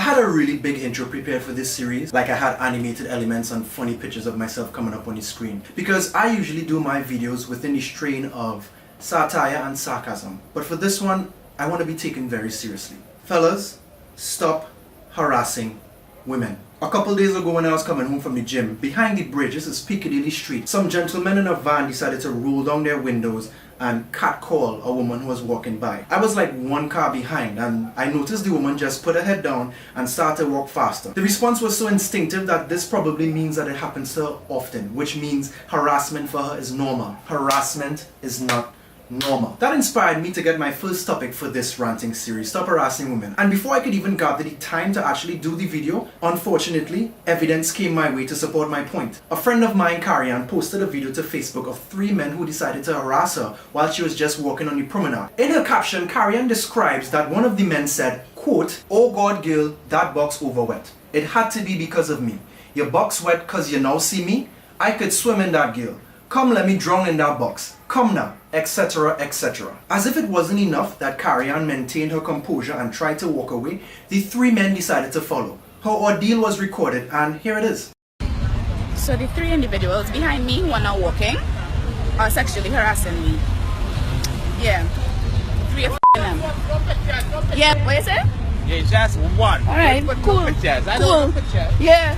had a really big intro prepared for this series, like I had animated elements and funny pictures of myself coming up on the screen, because I usually do my videos within the strain of satire and sarcasm. But for this one, I want to be taken very seriously. Fellas, stop harassing women. A couple days ago when I was coming home from the gym, behind the bridge, this is Piccadilly Street, some gentlemen in a van decided to roll down their windows and catcall a woman who was walking by. I was like one car behind, and I noticed the woman just put her head down and started to walk faster. The response was so instinctive that this probably means that it happens to her often, which means harassment for her is normal. Harassment is not normal. That inspired me to get my first topic for this ranting series, Stop Harassing Women. And before I could even gather the time to actually do the video, unfortunately, evidence came my way to support my point. A friend of mine, Karian, posted a video to Facebook of 3 men who decided to harass her while she was just walking on the promenade. In her caption, Karian describes that one of the men said, quote, "Oh God girl, that box over wet. It had to be because of me. Your box wet cause you now see me? I could swim in that girl. Come let me drown in that box. Come now," etc., etc. As if it wasn't enough that Karian maintained her composure and tried to walk away, the 3 men decided to follow. Her ordeal was recorded, and here it is. So the 3 individuals behind me who are now walking are sexually harassing me. Yeah. 3 of them. Yeah, what you say? Yeah, just one. Alright, cool. Pictures. I Cool. don't want pictures. Yeah.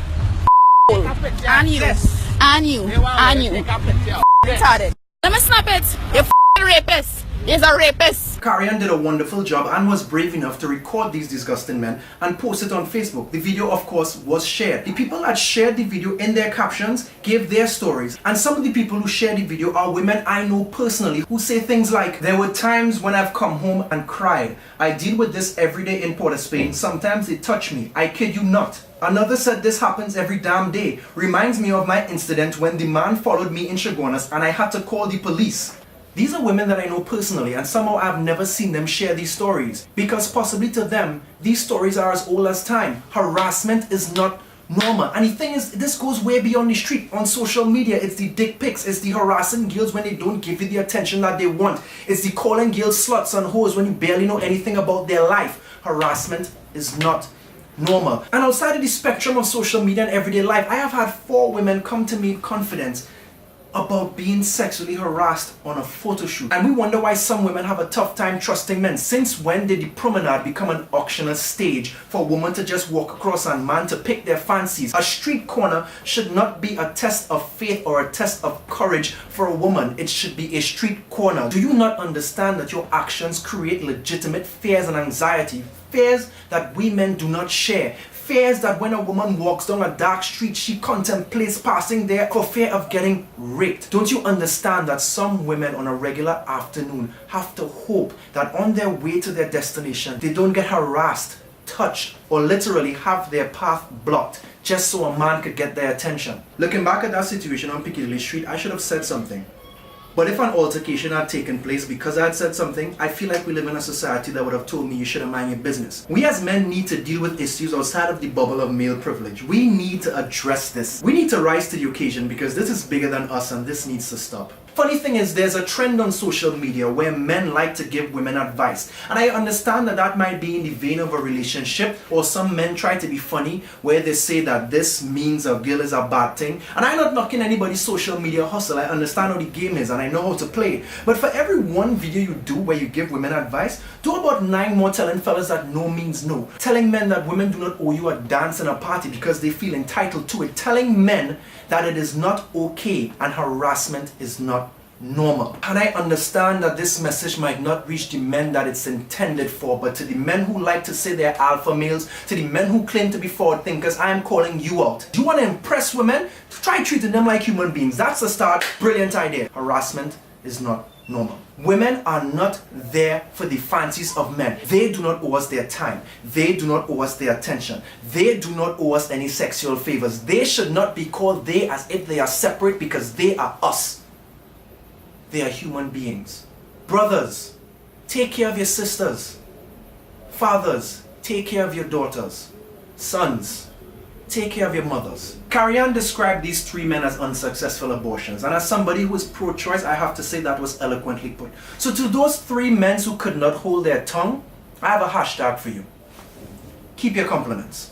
And you. Yes. And you. And you. Take a picture. Retarded. Let me snap it. You rapist. He's a rapist. Karian did a wonderful job and was brave enough to record these disgusting men and post it on Facebook. The video, of course, was shared. The people that shared the video in their captions gave their stories, and some of the people who shared the video are women I know personally who say things like, "There were times when I've come home and cried. I deal with this every day in Port of Spain. Sometimes they touch me. I kid you not." Another said, "This happens every damn day. Reminds me of my incident when the man followed me in Chaguanas and I had to call the police." These are women that I know personally, and somehow I've never seen them share these stories, because possibly to them, these stories are as old as time. Harassment is not normal. And the thing is, this goes way beyond the street. On social media, it's the dick pics, it's the harassing girls when they don't give you the attention that they want. It's the calling girls sluts and hoes when you barely know anything about their life. Harassment is not normal. And outside of the spectrum of social media and everyday life, I have had 4 women come to me in confidence about being sexually harassed on a photo shoot. And we wonder why some women have a tough time trusting men. Since when did the promenade become an auctioneer stage for a woman to just walk across and man to pick their fancies? A street corner should not be a test of faith or a test of courage for a woman. It should be a street corner. Do you not understand that your actions create legitimate fears and anxiety? Fears that we men do not share. Fears that when a woman walks down a dark street, she contemplates passing there for fear of getting raped. Don't you understand that some women on a regular afternoon have to hope that on their way to their destination, they don't get harassed, touched, or literally have their path blocked just so a man could get their attention? Looking back at that situation on Piccadilly Street, I should have said something. But if an altercation had taken place because I had said something, I feel like we live in a society that would have told me you shouldn't mind your business. We as men need to deal with issues outside of the bubble of male privilege. We need to address this. We need to rise to the occasion because this is bigger than us and this needs to stop. Funny thing is, there's a trend on social media where men like to give women advice. And I understand that that might be in the vein of a relationship, or some men try to be funny where they say that this means a girl is a bad thing. And I'm not knocking anybody's social media hustle. I understand how the game is and I know how to play. But for every one video you do where you give women advice, do about 9 more telling fellas that no means no. Telling men that women do not owe you a dance and a party because they feel entitled to it. Telling men that it is not okay and harassment is not normal. And I understand that this message might not reach the men that it's intended for, but to the men who like to say they're alpha males, to the men who claim to be forward thinkers, I am calling you out. Do you want to impress women? Try treating them like human beings. That's a start. Brilliant idea. Harassment is not normal. Women are not there for the fancies of men. They do not owe us their time. They do not owe us their attention. They do not owe us any sexual favors. They should not be called they as if they are separate because they are us. They are human beings. Brothers, take care of your sisters. Fathers, take care of your daughters. Sons, take care of your mothers. Karian described these 3 men as unsuccessful abortions, and as somebody who is pro-choice, I have to say that was eloquently put. So to those 3 men who could not hold their tongue, I have a hashtag for you. Keep your compliments.